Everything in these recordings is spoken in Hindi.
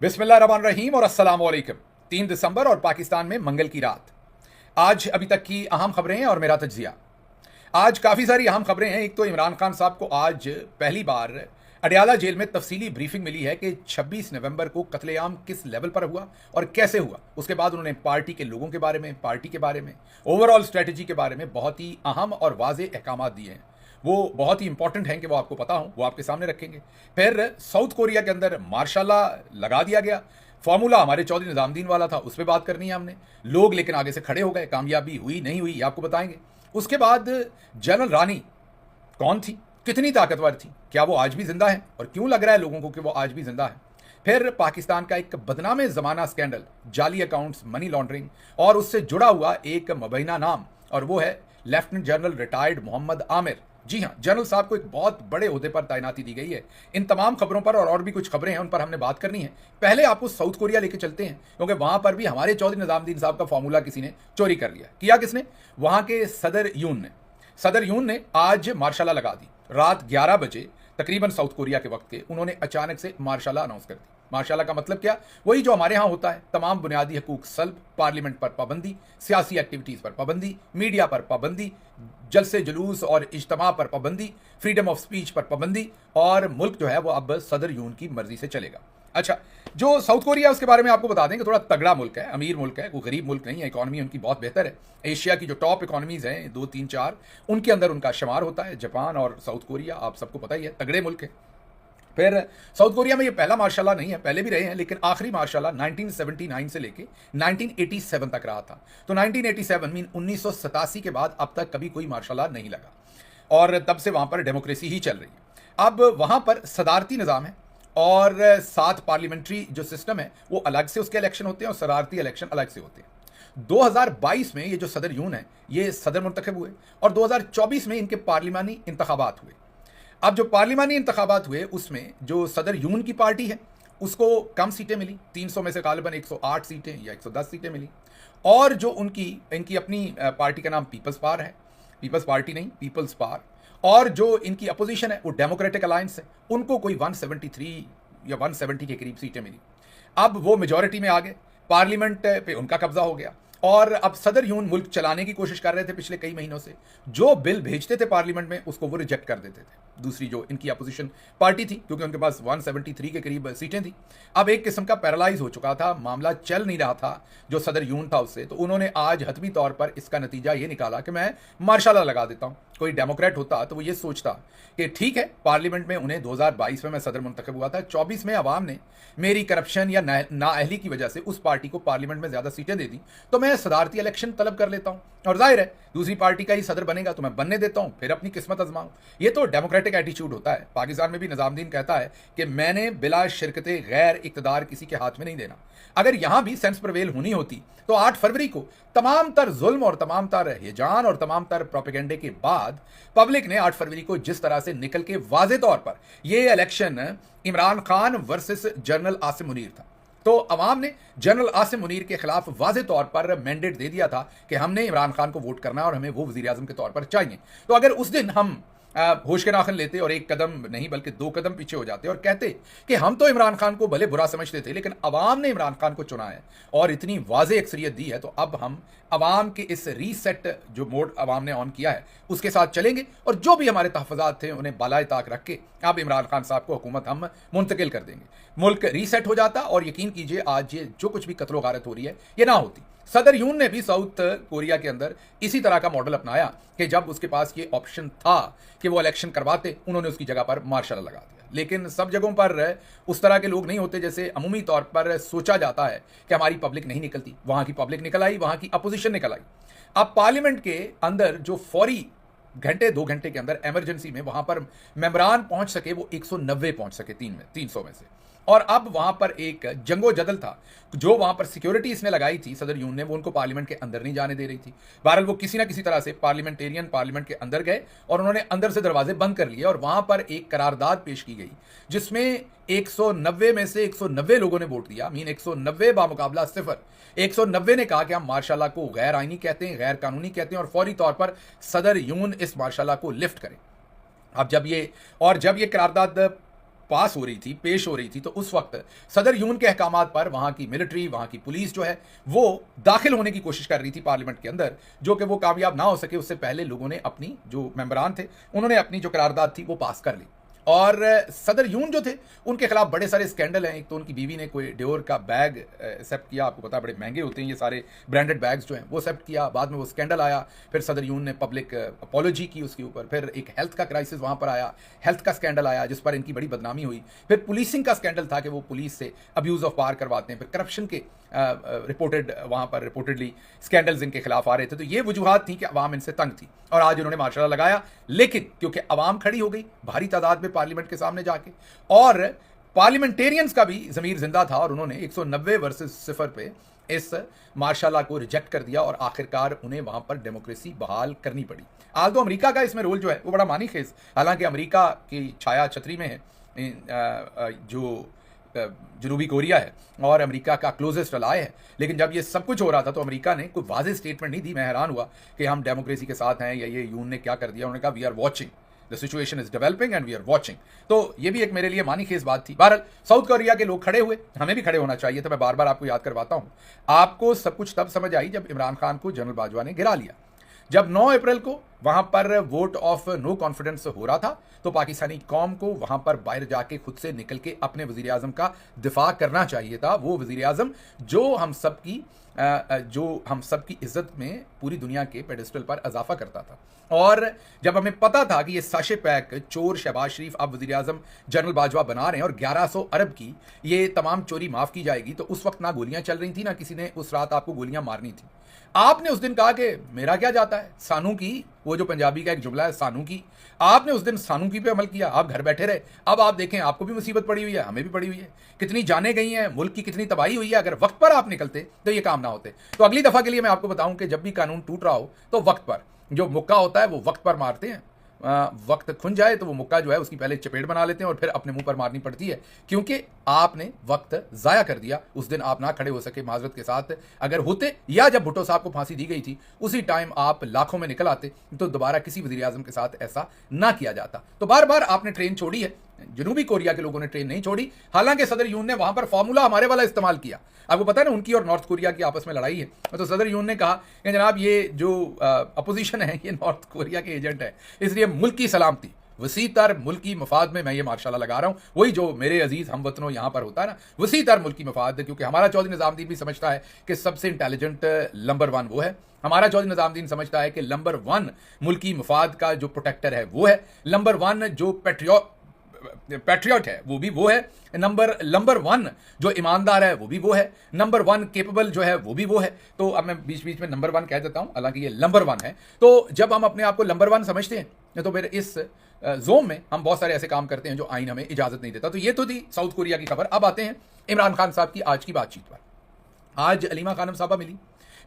बिस्मिल्लाहिर्रहमानिर्रहीम और अस्सलाम वालेकुम। 3 दिसंबर और पाकिस्तान में मंगल की रात। आज अभी तक की अहम खबरें हैं और मेरा तज्जिया। आज काफ़ी सारी अहम खबरें हैं। एक तो इमरान खान साहब को आज पहली बार अडयाला जेल में तफसीली ब्रीफिंग मिली है कि 26 नवंबर को कत्लेआम किस लेवल पर हुआ और कैसे हुआ। उसके बाद उन्होंने पार्टी के लोगों के बारे में, पार्टी के बारे में, ओवरऑल स्ट्रेटजी के बारे में बहुत ही अहम और वाज़ेह अहकाम दिए हैं। वो बहुत ही इंपॉर्टेंट हैं कि वो आपको पता हो, वो आपके सामने रखेंगे। फिर साउथ कोरिया के अंदर मार्शल लॉ लगा दिया गया। फॉर्मूला हमारे चौधरी निजामुद्दीन वाला था, उस पर बात करनी है हमने। लोग लेकिन आगे से खड़े हो गए, कामयाबी हुई नहीं हुई ये आपको बताएंगे। उसके बाद जनरल रानी कौन थी, कितनी ताकतवर थी, क्या वो आज भी जिंदा है और क्यों लग रहा है लोगों को कि वो आज भी जिंदा है। फिर पाकिस्तान का एक बदनामे ज़माना स्कैंडल, जाली अकाउंट्स, मनी लॉन्ड्रिंग और उससे जुड़ा हुआ एक मुबैना नाम, और वो है lieutenant general retired Mohammad Aamir. जी हाँ, जनरल साहब को एक बहुत बड़े ओहदे पर तैनाती दी गई है। इन तमाम खबरों पर और भी कुछ खबरें हैं, उन पर हमने बात करनी है। पहले आपको साउथ कोरिया लेके चलते हैं, क्योंकि वहां पर भी हमारे चौधरी निजामुद्दीन साहब का फॉर्मूला किसी ने चोरी कर लिया। किया किसने? वहां के सदर यून ने। सदर यून ने आज मार्शल लॉ लगा दी। रात 11 बजे तकरीबन साउथ कोरिया के वक्त के उन्होंने अचानक से मार्शल लॉ अनाउंस कर दी। मार्शल लॉ का मतलब क्या? वही जो हमारे यहाँ होता है, तमाम बुनियादी हकूक सल्ब, पार्लियामेंट पर पाबंदी, सियासी एक्टिविटीज़ पर पाबंदी, मीडिया पर पाबंदी, जलसे जुलूस और इज्तमा पर पाबंदी, फ्रीडम ऑफ स्पीच पर पाबंदी, और मुल्क जो है वो अब सदर यून की मर्जी से चलेगा। अच्छा, जो साउथ कोरिया उसके बारे में आपको बता दें कि थोड़ा तगड़ा मुल्क है, अमीर मुल्क है, कोई गरीब मुल्क नहीं है। इकॉनमी उनकी बहुत बेहतर है। एशिया की जो टॉप इकॉनमीज़ हैं 2, 3, 4, उनके अंदर उनका शुमार होता है। जापान और साउथ कोरिया आप सबको पता ही है, तगड़े मुल्क है। फिर साउथ कोरिया में ये पहला मार्शल लॉ नहीं है, पहले भी रहे हैं, लेकिन आखिरी मार्शल लॉ 1979 से लेके 1987 तक रहा था। तो 1987 मीन 1987 के बाद अब तक कभी कोई मार्शल लॉ नहीं लगा, और तब से वहाँ पर डेमोक्रेसी ही चल रही है। अब वहाँ पर सदारती निज़ाम है और 7 पार्लियामेंट्री जो सिस्टम है वो अलग से उसके इलेक्शन होते हैं और सदारती इलेक्शन अलग से होते हैं। 2022 में ये जो सदर यून है ये सदर मुंतखब हुए और 2024 में इनके पार्लिमानी इंतखाबात हुए। अब जो पार्लिमानी इंतखाबात हुए उसमें जो सदर यून की पार्टी है उसको कम सीटें मिली, 300 में से गालिबन 108 सीटें या 110 सीटें मिली। और जो इनकी अपनी पार्टी का नाम पीपल्स पार है, पीपल्स पार्टी नहीं, पीपल्स पार, और जो इनकी अपोजिशन है वो डेमोक्रेटिक अलायंस है, उनको कोई 173 या 170 के करीब सीटें मिली। अब वो मेजॉरिटी में आ गए, पार्लियामेंट पे उनका कब्जा हो गया, और अब सदर यून मुल्क चलाने की कोशिश कर रहे थे पिछले कई महीनों से। जो बिल भेजते थे पार्लियामेंट में उसको वो रिजेक्ट कर देते थे। दूसरी जो इनकी अपोजिशन पार्टी थी, क्योंकि उनके पास 173 के करीब सीटें थी, अब एक किस्म का पैरालाइज हो चुका था, मामला चल नहीं रहा था जो सदर यून था उससे। तो उन्होंने आज हतमी तौर पर इसका नतीजा ये निकाला कि मैं मार्शल लॉ लगा देता हूँ। कोई डेमोक्रेट होता तो वो ये सोचता कि ठीक है, पार्लियामेंट में उन्हें 2022 में मैं सदर मुंतखब हुआ था, 24 में अवाम ने मेरी करप्शन या नाअहली की वजह से उस पार्टी को पार्लियामेंट में ज़्यादा सीटें दे दी, तो मैं सदारती इलेक्शन तलब कर लेता हूँ, और जाहिर है दूसरी पार्टी का ही सदर बनेगा तो मैं बनने देता हूँ, फिर अपनी किस्मत आजमाऊँ। ये तो डेमोक्रेटिक एटीट्यूड होता है। पाकिस्तान में भी निजामुद्दीन कहता है कि मैंने बिला शिरकत गैर इक़्तिदार किसी के हाथ में नहीं देना। अगर यहाँ भी सेंस प्रवेल होनी होती तो 8 फरवरी को तमाम तर जुल्म और तमाम तर हिजान और तमाम तर प्रोपेगेंडे के बाद पब्लिक ने 8 फरवरी को जिस तरह से निकल के वाजे तौर पर ये election Imran Khan versus general Asim Munir था, तो अवाम ने जनरल आसिम मुनीर के खिलाफ वाजे तौर पर मैंडेट दे दिया था कि हमने इमरान खान को वोट करना है और हमें वो वज़ीर आज़म के तौर पर चाहिए। तो अगर उस दिन हम होश के नाखन लेते और एक कदम नहीं बल्कि 2 कदम पीछे हो जाते और कहते कि हम तो इमरान खान को भले बुरा समझते थे लेकिन अवाम ने इमरान खान को चुना है और इतनी वाज़ेह अक्सरियत दी है, तो अब हम अवाम के इस रीसेट जो मोड अवाम ने ऑन किया है उसके साथ चलेंगे, और जो भी हमारे तहफ़्फ़ुज़ात थे उन्हें बालाए ताक रख के अब इमरान खान साहब को हुकूमत हम मुंतकिल कर देंगे। मुल्क रीसेट हो जाता, और यकीन कीजिए आज ये जो कुछ भी कत्लो गारत हो रही है ये ना होती। सदर यून ने भी साउथ कोरिया के अंदर इसी तरह का मॉडल अपनाया कि जब उसके पास ये ऑप्शन था कि वो इलेक्शन करवाते, उन्होंने उसकी जगह पर मार्शल लगा दिया। लेकिन सब जगहों पर उस तरह के लोग नहीं होते जैसे अमूमी तौर पर सोचा जाता है कि हमारी पब्लिक नहीं निकलती। वहाँ की पब्लिक निकल आई, वहाँ की अपोजिशन निकल आई। अब पार्लियामेंट के अंदर जो फौरी घंटे 2 घंटे के अंदर इमरजेंसी में वहाँ पर मेंबरान पहुँच सके वो 190 पहुँच सके 300 में से। और अब वहाँ पर एक जंगो जदल था, जो वहाँ पर सिक्योरिटी इसने लगाई थी सदर यून ने, वो उनको पार्लियामेंट के अंदर नहीं जाने दे रही थी। बहरहाल वो किसी ना किसी तरह से पार्लियामेंट के अंदर गए और उन्होंने अंदर से दरवाजे बंद कर लिए, और वहाँ पर एक करारदाद पेश की गई जिसमें 190 में से 190 लोगों ने वोट दिया, मीन 190 बामुकाबला 0। 190 ने कहा कि हम मार्शल लॉ को गैर आइनी कहते हैं, गैर कानूनी कहते हैं, और फौरी तौर पर सदर यून इस मार्शल लॉ को लिफ्ट करें। अब जब ये करारदाद पास हो रही थी, पेश हो रही थी, तो उस वक्त सदर यून के अहकामात पर वहाँ की मिलिट्री, वहाँ की पुलिस जो है वो दाखिल होने की कोशिश कर रही थी पार्लियामेंट के अंदर, जो कि वो कामयाब ना हो सके। उससे पहले लोगों ने अपनी जो मेंबरान थे उन्होंने अपनी जो करारदाद थी वो पास कर ली। और सदर यून जो थे उनके खिलाफ बड़े सारे स्कैंडल हैं। एक तो उनकी बीवी ने कोई डियोर का बैग एक्सेप्ट किया, आपको पता है बड़े महंगे होते हैं ये सारे ब्रांडेड बैग्स जो हैं, वो एक्सेप्ट किया। बाद में वो स्कैंडल आया, फिर सदर यून ने पब्लिक अपॉलोजी की उसके ऊपर। फिर एक हेल्थ का क्राइसिस वहाँ पर आया, हेल्थ का स्कैंडल आया जिस पर इनकी बड़ी बदनामी हुई। फिर पुलिसिंग का स्कैंडल था कि वो पुलिस से अब्यूज़ ऑफ पावर करवाते हैं। फिर करप्शन के रिपोर्टेड वहाँ पर रिपोर्टेडली स्कैंडल्स इनके खिलाफ आ रहे थे। तो ये वजूहत थी कि अवाम इनसे तंग थी और आज इन्होंने मार्शल लगाया। लेकिन क्योंकि अवाम खड़ी हो गई भारी तादाद में पार्लियामेंट के सामने जाके, और पार्लियामेंटेरियंस का भी ज़मीर जिंदा था और उन्होंने 190 वर्सेस 0 पे इस मार्शल को रिजेक्ट कर दिया और आखिरकार उन्हें वहां पर डेमोक्रेसी बहाल करनी पड़ी। आल्दो अमेरिका का इसमें रोल जो है वो बड़ा मानी खेज, हालांकि अमेरिका की छाया छतरी में है जो जनूबी कोरिया है और अमेरिका का क्लोजेस्ट अलाय है। लेकिन जब ये सब कुछ हो रहा था तो अमेरिका ने कोई वाज़ेह स्टेटमेंट नहीं दी। मैं हैरान हुआ कि हम डेमोक्रेसी के साथ हैं या ये यून ने क्या कर दिया। उन्होंने कहा we are watching, the situation is developing and we are watching. तो ये भी एक मेरे लिए मानी खेज बात थी। बहरहाल साउथ कोरिया के लोग खड़े हुए, हमें भी खड़े होना चाहिए था। मैं बार बार आपको याद करवाता हूँ, आपको सब कुछ तब समझ आई जब इमरान खान को जनरल बाजवा ने गिरा लिया। जब 9 अप्रैल को वहां पर वोट ऑफ नो कॉन्फिडेंस हो रहा था तो पाकिस्तानी कौम को वहां पर बाहर जाके खुद से निकल के अपने वजीर आजम का दिफा करना चाहिए था। वो वजीर आजम जो हम सब की इज्जत में पूरी दुनिया के पेडिस्टल पर इजाफा करता था। और जब हमें पता था कि ये साशे पैक चोर शहबाज शरीफ अब वजीर आजम जनरल बाजवा बना रहे हैं और 1100 अरब की ये तमाम चोरी माफ की जाएगी, तो उस वक्त ना गोलियां चल रही थी ना किसी ने उस रात आपको गोलियां मारनी थी। आपने उस दिन कहा कि मेरा क्या जाता है, सानू की, वो जो पंजाबी का एक जुमला है सानू की, आपने उस दिन सानू की पे अमल किया, आप घर बैठे रहे। अब आप देखें आपको भी मुसीबत पड़ी हुई है, हमें भी पड़ी हुई है, कितनी जानें गई हैं, मुल्क की कितनी तबाही हुई है। अगर वक्त पर आप निकलते तो ये काम ना होते। तो अगली दफा के लिए मैं आपको बताऊं कि जब भी कानून टूट रहा हो तो वक्त पर, जो मुक्का होता है वो वक्त पर मारते हैं। वक्त खुन जाए तो वो मुक्का जो है उसकी पहले चपेट बना लेते हैं और फिर अपने मुंह पर मारनी पड़ती है, क्योंकि आपने वक्त जाया कर दिया। उस दिन आप ना खड़े हो सके माजरत के साथ। अगर होते, या जब भुट्टो साहब को फांसी दी गई थी उसी टाइम आप लाखों में निकल आते तो दोबारा किसी वजीर आजम के साथ ऐसा ना किया जाता। तो बार बार आपने ट्रेन छोड़ी है, जनूबी कोरिया के लोगों ने ट्रेन नहीं छोड़ी। हालांकि सदर यून ने वहां पर फॉर्मूला हमारे वाला इस्तेमाल किया। आपको पता है ना उनकी और नॉर्थ कोरिया की आपस में लड़ाई है, तो सदर यून ने कहा कि जनाब ये जो अपोजिशन है ये नॉर्थ कोरिया के एजेंट है, इसलिए मुल्क की सलामती, वसी तर मुल्की मफाद में मैं ये मार्शल लगा रहा हूँ। वही जो मेरे अजीज हमवतनों यहाँ पर होता है ना, वसी तर मुल्की मफाद, क्योंकि हमारा चौधरी निजामुद्दीन भी समझता है कि सबसे इंटेलिजेंट नंबर 1 वो है। हमारा चौधरी निजामुद्दीन समझता है कि नंबर 1 मुल्की मफाद का जो प्रोटेक्टर है वो है। नंबर 1 जो पैट्रियट है वो भी वो है। नंबर 1 जो ईमानदार है वो भी वो है। नंबर 1 केपेबल जो है वो भी वो है। तो अब मैं बीच बीच में नंबर 1 कह देता हूं, हालांकि ये नंबर 1 है। तो जब हम अपने आप को नंबर 1 समझते हैं तो फिर इस जोन में हम बहुत सारे ऐसे काम करते हैं जो आइन हमें इजाजत नहीं देता। तो ये तो थी साउथ कोरिया की खबर। अब आते हैं इमरान खान साहब की आज की बातचीत पर। आज अलीमा खानम साहबा मिली,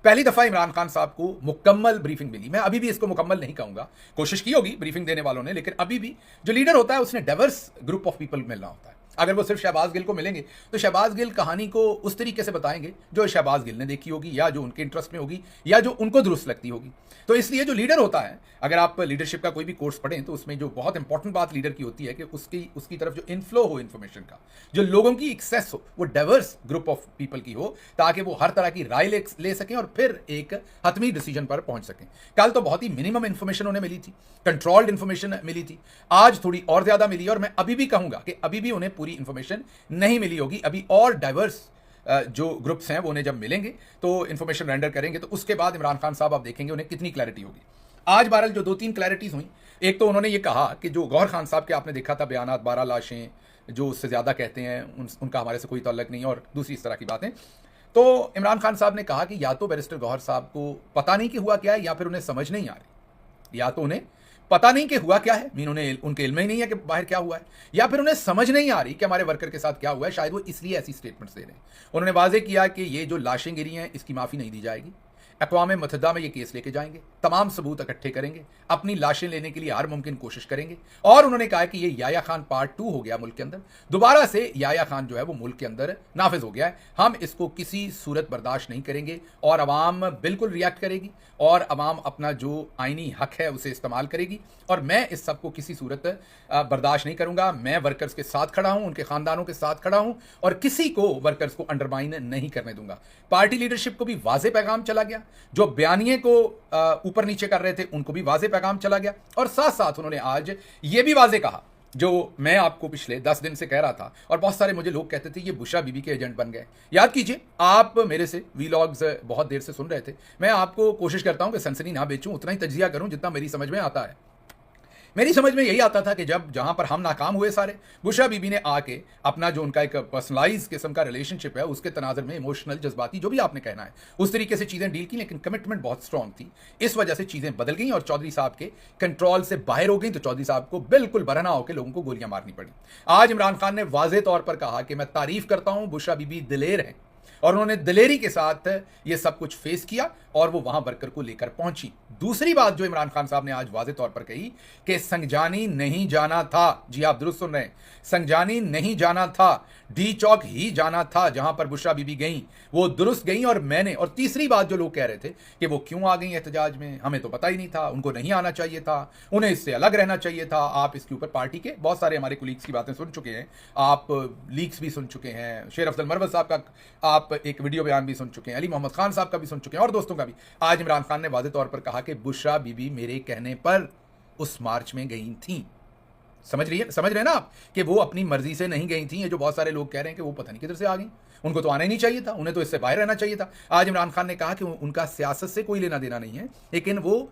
पहली दफा इमरान खान साहब को मुकम्मल ब्रीफिंग मिली। मैं अभी भी इसको मुकम्मल नहीं कहूंगा, कोशिश की होगी ब्रीफिंग देने वालों ने, लेकिन अभी भी जो लीडर होता है उसने डाइवर्स ग्रुप ऑफ पीपल मिलना होता है। अगर वो सिर्फ शहबाज गिल को मिलेंगे तो शहबाज गिल कहानी को उस तरीके से बताएंगे जो शहबाज गिल ने देखी होगी या जो उनके इंटरेस्ट में होगी या जो उनको दुरुस्त लगती होगी। तो इसलिए जो लीडर होता है, अगर आप लीडरशिप का कोई भी कोर्स पढ़ें तो उसमें जो बहुत इंपॉर्टेंट बात लीडर की होती है कि उसकी तरफ जो इनफ्लो हो इन्फॉर्मेशन का, जो लोगों की एक्सेस हो, वो डाइवर्स ग्रुप ऑफ पीपल की हो, ताकि वो हर तरह की राय ले सकें और फिर एक हतमी डिसीजन पर पहुंच सकें। कल तो बहुत ही मिनिमम इन्फॉर्मेशन उन्हें मिली थी, कंट्रोल्ड इन्फॉर्मेशन मिली थी। आज थोड़ी और ज्यादा मिली और मैं अभी भी कहूंगा कि अभी भी उन्हें पूरी इन्फॉर्मेशन नहीं मिली होगी। अभी और डाइवर्स जो ग्रुप्स हैं वो उन्हें जब मिलेंगे तो इन्फॉर्मेशन रेंडर करेंगे, तो उसके बाद इमरान खान साहब आप देखेंगे उन्हें कितनी क्लैरिटी होगी। आज बहरहाल जो 2-3 क्लैरिटीज हुई, एक तो उन्होंने ये कहा कि जो गौहर खान साहब के आपने देखा था बयानात, 12 लाशें जो उससे ज़्यादा कहते हैं उनका हमारे से कोई ताल्लुक नहीं, और दूसरी इस तरह की बातें। तो इमरान खान साहब ने कहा कि या तो बैरिस्टर गौहर साहब को पता नहीं कि हुआ क्या है, या फिर उन्हें समझ नहीं आ रही। या तो उन्हें पता नहीं कि हुआ क्या है, मीन उन्हें उनके इल्म ही नहीं है कि बाहर क्या हुआ है, या फिर उन्हें समझ नहीं आ रही कि हमारे वर्कर के साथ क्या हुआ है। शायद वो इसलिए ऐसी स्टेटमेंट्स दे रहे हैं। उन्होंने वाजे किया कि ये जो लाशें गिरी हैं इसकी माफ़ी नहीं दी जाएगी, अक़वाम मुत्तहिदा में ये केस लेके जाएंगे, तमाम सबूत इकट्ठे करेंगे, अपनी लाशें लेने के लिए हर मुमकिन कोशिश करेंगे। और उन्होंने कहा कि ये याया खान पार्ट 2 हो गया मुल्क के अंदर, दोबारा से याया खान जो है वो मुल्क के अंदर नाफिज हो गया है। हम इसको किसी सूरत बर्दाश्त नहीं करेंगे और अवाम बिल्कुल रिएक्ट करेगी और अवाम अपना जो आइनी हक है उसे इस्तेमाल करेगी। और मैं इस सब को किसी सूरत बर्दाश्त नहीं करूंगा। मैं वर्कर्स के साथ खड़ा हूं, उनके खानदानों के साथ खड़ा हूं और किसी को वर्कर्स को अंडरमाइन नहीं करने दूंगा। पार्टी लीडरशिप को भी वाज़ेह पैगाम चला गया, जो बयानिए को ऊपर नीचे कर रहे थे उनको भी वाज़ेह पैगाम चला गया। और साथ साथ उन्होंने आज ये भी वाज़ेह कहा जो मैं आपको पिछले 10 दिन से कह रहा था और बहुत सारे मुझे लोग कहते थे ये बुशरा बीबी के एजेंट बन गए। याद कीजिए, आप मेरे से वीलॉग्स बहुत देर से सुन रहे थे। मैं आपको कोशिश करता हूं कि सनसनी ना बेचूं, उतना ही तज्जिया करूं जितना मेरी समझ में आता है। मेरी समझ में यही आता था कि जब जहां पर हम नाकाम हुए सारे, बुशरा बीबी ने आके अपना जो उनका एक पर्सनलाइज किस्म का रिलेशनशिप है उसके तनाजर में इमोशनल, जज्बाती, जो भी आपने कहना है, उस तरीके से चीज़ें डील की, लेकिन कमिटमेंट बहुत स्ट्रांग थी। इस वजह से चीज़ें बदल गई और चौधरी साहब के कंट्रोल से बाहर हो गई, तो चौधरी साहब को बिल्कुल बरहना होकर लोगों को गोलियां मारनी पड़ी। आज इमरान खान ने वाज़ेह तौर पर कहा कि मैं तारीफ करता हूं, बुशरा बीबी दिलेर हैं और उन्होंने दिलेरी के साथ ये सब कुछ फेस किया और वो वहां वर्कर को लेकर पहुंची। दूसरी बात जो इमरान खान साहब ने आज वाज़ेह तौर पर कही कि संगजानी नहीं जाना था। जी आप दुरुस्त सुन रहे हैं, संगजानी नहीं जाना था, डी चौक ही जाना था जहां पर बुशरा बीबी गई, वो दुरुस्त गई और मैंने। और तीसरी बात जो लोग कह रहे थे कि वो क्यों आ गई एहतजाज में, हमें तो पता ही नहीं था, उनको नहीं आना चाहिए था, उन्हें इससे अलग रहना चाहिए था। आप इसके ऊपर पार्टी के बहुत सारे हमारे कुलीग्स की बातें सुन चुके हैं, आप लीक्स भी सुन चुके हैं, शेर अफजल मरवत साहब का आप एक वीडियो बयान भी सुन चुके हैं, अली मोहम्मद खान साहब का भी सुन चुके हैं और दोस्तों का भी। आज इमरान खान ने वाज़ेह तौर पर कहा कि बुशरा बीबी मेरे कहने पर उस मार्च में गई थी। समझ रहे ना आप कि वो अपनी मर्जी से नहीं गई थी। ये जो बहुत सारे लोग कह रहे हैं कि वो पता नहीं किधर से आ गई, उनको तो आना ही नहीं चाहिए था, उन्हें तो इससे बाहर रहना चाहिए था। आज इमरान खान ने कहा कि उनका सियासत से कोई लेना देना नहीं है, लेकिन वो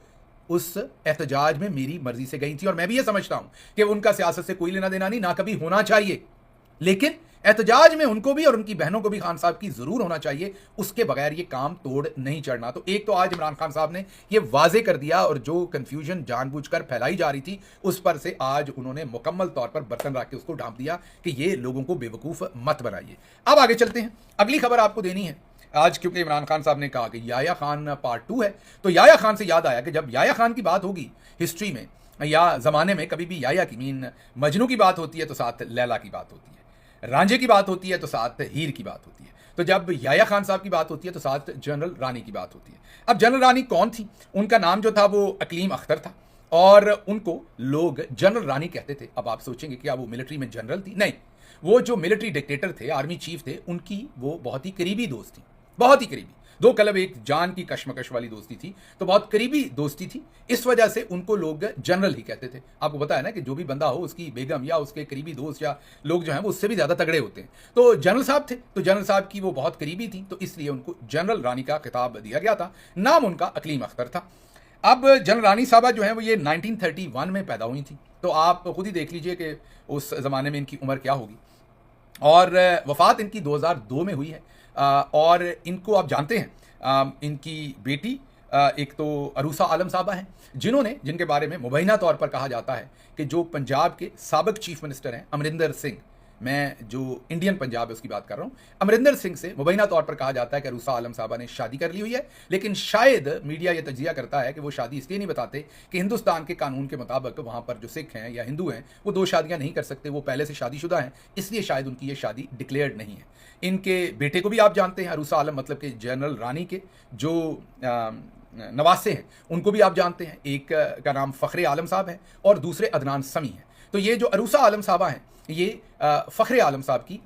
उस एहतजाज में मेरी मर्जी से गई थी। और मैं भी ये समझता हूं कि उनका सियासत से कोई लेना देना नहीं, ना कभी होना चाहिए, लेकिन एहतजाज में उनको भी और उनकी बहनों को भी खान साहब की जरूर होना चाहिए, उसके बगैर ये काम तोड़ नहीं चढ़ना। तो एक तो आज इमरान खान साहब ने ये वाजे कर दिया और जो कंफ्यूजन जानबूझकर फैलाई जा रही थी उस पर से आज उन्होंने मुकम्मल तौर पर बर्तन रख के उसको ढांप दिया कि ये लोगों को बेवकूफ मत बनाइए। अब आगे चलते हैं, अगली खबर आपको देनी है आज, क्योंकि इमरान खान साहब ने कहा कि याया खान पार्ट 2 है, तो याया खान से याद आया कि जब याया खान की बात होगी हिस्ट्री में या जमाने में, कभी भी याया की मीन मजनू की बात होती है तो साथ लैला की बात होती है, रांझे की बात होती है तो साथ हीर की बात होती है, तो जब याया खान साहब की बात होती है तो साथ जनरल रानी की बात होती है। अब जनरल रानी कौन थी? उनका नाम जो था वो अकलीम अख्तर था और उनको लोग जनरल रानी कहते थे। अब आप सोचेंगे क्या वो मिलिट्री में जनरल थी? नहीं, वो जो मिलिट्री डिक्टेटर थे, आर्मी चीफ थे, उनकी वो बहुत ही करीबी दोस्त थी, बहुत ही करीबी, दो कलब एक जान की कशमकश वाली दोस्ती थी, तो बहुत करीबी दोस्ती थी, इस वजह से उनको लोग जनरल ही कहते थे। आपको पता है ना कि जो भी बंदा हो उसकी बेगम या उसके करीबी दोस्त या लोग जो हैं वो उससे भी ज़्यादा तगड़े होते हैं। तो जनरल साहब थे, तो जनरल साहब की वो बहुत करीबी थी, तो इसलिए उनको जनरल रानी का खिताब दिया गया था। नाम उनका अकलीम अख्तर था। अब जनरल रानी साहबा जो है वो ये 1931 में पैदा हुई थी, तो आप खुद ही देख लीजिए कि उस ज़माने में इनकी उम्र क्या होगी। और वफ़ात इनकी 2002 में हुई है। और इनको आप जानते हैं, इनकी बेटी एक तो अरूसा आलम साहबा हैं, जिनके बारे में मुबैना तौर पर कहा जाता है कि जो पंजाब के साबिक चीफ मिनिस्टर हैं अमरिंदर सिंह, मैं जो इंडियन पंजाब है उसकी बात कर रहा हूँ, अमरिंदर सिंह से मुबैना तौर पर कहा जाता है कि अरूसा आलम साहबा ने शादी कर ली हुई है। लेकिन शायद मीडिया ये तजिया करता है कि वो शादी इसलिए नहीं बताते कि हिंदुस्तान के कानून के मुताबिक वहाँ पर जो सिख हैं या हिंदू हैं वो दो शादियाँ नहीं कर सकते, वो पहले से शादीशुदा हैं, इसलिए शायद उनकी ये शादी डिक्लेयर्ड नहीं है। इनके बेटे को भी आप जानते हैं, अरूसा आलम, मतलब कि जनरल रानी के जो नवासे हैं उनको भी आप जानते हैं। एक का नाम फ़ख्र आलम साहब है और दूसरे अदनान समी हैं। तो ये जो अरूसा आलम साहबा हैं ये फ़ख्र आलम साहब की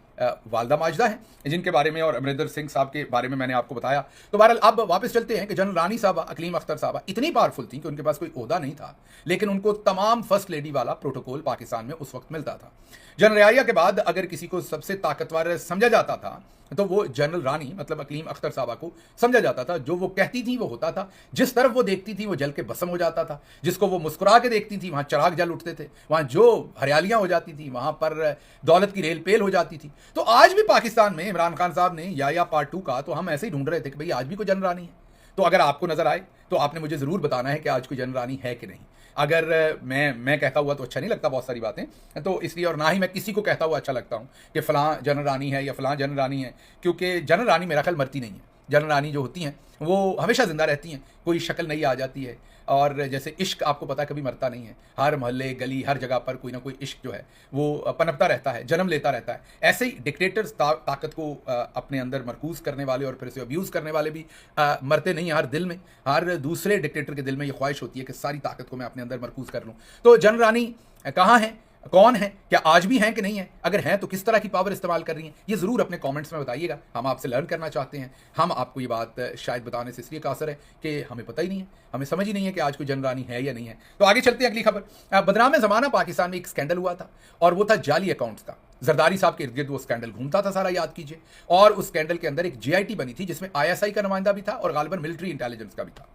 वालदा माजदा है, जिनके बारे में और अमरिंदर सिंह साहब के बारे में मैंने आपको बताया। तो बहरहाल अब वापस चलते हैं कि जनरल रानी साहबा अकलीम अख्तर साहबा इतनी पावरफुल थी कि उनके पास कोई ओहदा नहीं था, लेकिन उनको तमाम फर्स्ट लेडी वाला प्रोटोकॉल पाकिस्तान में उस वक्त मिलता था। जनरल याया के बाद अगर किसी को सबसे ताकतवर समझा जाता था तो वो जनरल रानी मतलब अकलीम अख्तर साहबा को समझा जाता था। जो वो कहती थी वो होता था, जिस तरफ वो देखती थी वो जल के भस्म हो जाता था, जिसको वो मुस्कुरा के देखती थी वहाँ चिराग जल उठते थे, वहाँ जो हरियालियाँ हो जाती थी वहाँ पर दौलत की रेल पेल हो जाती थी। तो आज भी पाकिस्तान में इमरान खान साहब ने याया पार्ट 2 का, तो हम ऐसे ही ढूंढ रहे थे कि भाई आज भी कोई जनरल रानी है। तो अगर आपको नजर आए तो आपने मुझे ज़रूर बताना है कि आज कोई जनरल रानी है कि नहीं। अगर मैं कहता हुआ तो अच्छा नहीं लगता बहुत सारी बातें, तो इसलिए, और ना ही मैं किसी को कहता हुआ अच्छा लगता हूँ कि फ़लाँ जनरल रानी है या फ़लाँ जनरल रानी है, क्योंकि जनरल रानी मेरा ख्याल मरती नहीं है। जनरल रानी जो होती हैं वो हमेशा ज़िंदा रहती हैं, कोई शक्ल नई आ जाती है। और जैसे इश्क आपको पता है कभी मरता नहीं है, हर मोहल्ले गली हर जगह पर कोई ना कोई इश्क जो है वो पनपता रहता है, जन्म लेता रहता है। ऐसे ही डिक्टेटर्स ताकत को अपने अंदर मरकूज़ करने वाले और फिर से अब्यूज़ करने वाले भी मरते नहीं हैं। हर दिल में, हर दूसरे डिक्टेटर के दिल में ये ख्वाहिश होती है कि सारी ताकत को मैं अपने अंदर मरकूज़ कर लूँ। तो जनरल रानी कहाँ हैं, कौन है, क्या आज भी हैं कि नहीं है, अगर हैं तो किस तरह की पावर इस्तेमाल कर रही हैं, ये ज़रूर अपने कमेंट्स में बताइएगा। हम आपसे लर्न करना चाहते हैं। हम आपको ये बात शायद बताने से इसलिए कासर है कि हमें पता ही नहीं है, हमें समझ ही नहीं है कि आज कोई जनरल रानी है या नहीं है। तो आगे चलते हैं अगली खबर। बदनाम ज़माना पाकिस्तान में एक स्कैंडल हुआ था और वो था जाली अकाउंट्स का। जरदारी साहब के इर्द गिर्द वो स्कैंडल घूमता था सारा, याद कीजिए। और उस स्कैंडल के अंदर एक JIT बनी थी जिसमें ISI का नुमाइंदा भी था और गालिबन मिलिट्री इंटेलिजेंस का भी था।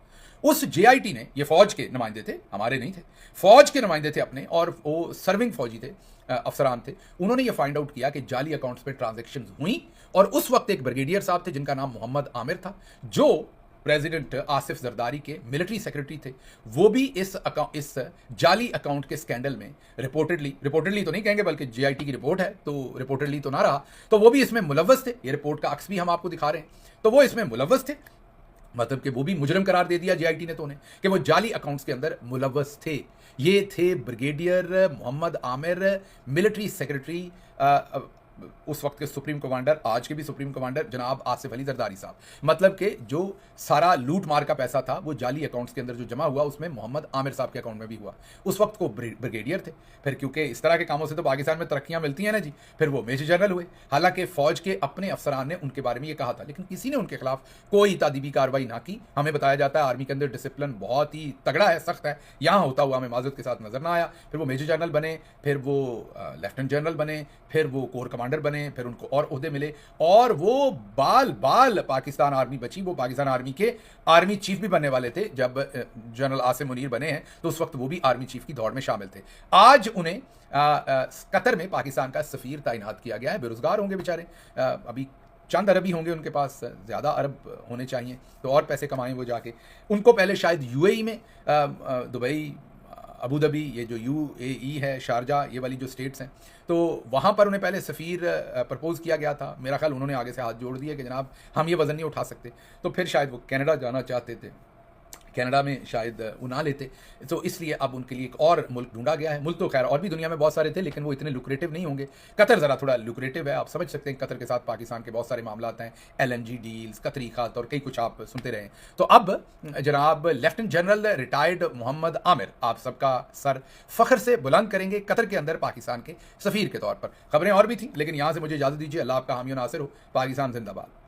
उस JIT ने, ये फौज के नुमाइंदे थे, हमारे नहीं थे, फौज के नुमाइंदे थे अपने, और वो सर्विंग फौजी थे, अफसरान थे। उन्होंने ये फाइंड आउट किया कि जाली अकाउंट्स पे ट्रांजैक्शंस हुई और उस वक्त एक ब्रिगेडियर साहब थे जिनका नाम मोहम्मद आमिर था, जो प्रेसिडेंट आसिफ जरदारी के मिलिट्री सेक्रेटरी थे। वो भी इस जाली अकाउंट के स्कैंडल में रिपोर्टेडली तो नहीं कहेंगे बल्कि JIT की रिपोर्ट है तो रिपोर्टेडली तो ना रहा, तो वो भी इसमें मुलव्वस थे। ये रिपोर्ट का अक्स भी हम आपको दिखा रहे हैं। तो वो इसमें मुलव्वस थे, मतलब कि वो भी मुजरम करार दे दिया JIT ने तो उन्हें कि वो जाली अकाउंट्स के अंदर मुलव्वस थे। ये थे brigadier Mohammad Aamir, military secretary, उस वक्त के सुप्रीम कमांडर, आज के भी सुप्रीम कमांडर जनाब आसिफ अली जरदारी साहब। मतलब कि जो सारा लूट मार का पैसा था वो जाली अकाउंट्स के अंदर जो जमा हुआ उसमें मोहम्मद आमिर साहब के अकाउंट में भी हुआ। उस वक्त को ब्रिगेडियर थे। फिर क्योंकि इस तरह के कामों से तो पाकिस्तान में तरक्कियां मिलती हैं ना जी, फिर वो मेजर जनरल हुए। हालांकि फौज के अपने अफसरान ने उनके बारे में ये कहा था, लेकिन किसी ने उनके खिलाफ कोई तादीबी कार्रवाई ना की। हमें बताया जाता है आर्मी के अंदर डिसिप्लिन बहुत ही तगड़ा है, सख्त है। यहाँ होता हुआ हमें माजूद के साथ नजर ना आया। फिर वो मेजर जनरल बने, फिर वो लेफ्टिनेंट जनरल बने, फिर वो कोर कमांडर बने, फिर उनको और ओहदे मिले, और वो बाल बाल पाकिस्तान आर्मी बची। वो पाकिस्तान आर्मी के आर्मी चीफ भी बनने वाले थे जब जनरल आसिम मुनीर बने हैं, तो उस वक्त वो भी आर्मी चीफ की दौड़ में शामिल थे। आज उन्हें कतर में पाकिस्तान का सफीर तैनात किया गया है। बेरोजगार होंगे बेचारे, अभी चंद अरब ही होंगे उनके पास, ज़्यादा अरब होने चाहिए तो और पैसे कमाएं वो जाके। उनको पहले शायद UAE में, दुबई, अबू धाबी, ये जो UAE है, शारजा, ये वाली जो स्टेट्स हैं, तो वहाँ पर उन्हें पहले सफ़ीर प्रपोज़ किया गया था। मेरा ख्याल उन्होंने आगे से हाथ जोड़ दिए कि जनाब हम ये वज़न नहीं उठा सकते। तो फिर शायद वो कनाडा जाना चाहते थे, कनाडा में शायद वो ना लेते, तो इसलिए अब उनके लिए एक और मुल्क ढूंढा गया है। मुल्क तो खैर और भी दुनिया में बहुत सारे थे, लेकिन वो इतने लुक्रेटिव नहीं होंगे। कतर ज़रा थोड़ा लुक्रेटिव है, आप समझ सकते हैं। कतर के साथ पाकिस्तान के बहुत सारे मामला हैं, LNG डील्स, कतरी खात और कई कुछ आप सुनते रहे। तो अब जनाब lieutenant general retired Mohammad Aamir आप सबका सर फ़ख्र से बुलंद करेंगे कतर के अंदर पाकिस्तान के सफ़ीर के तौर पर। खबरें और भी थी, लेकिन यहाँ से मुझे इजाज़त दीजिए। अल्लाह आपका हामी और नासिर हो। पाकिस्तान जिंदाबाद।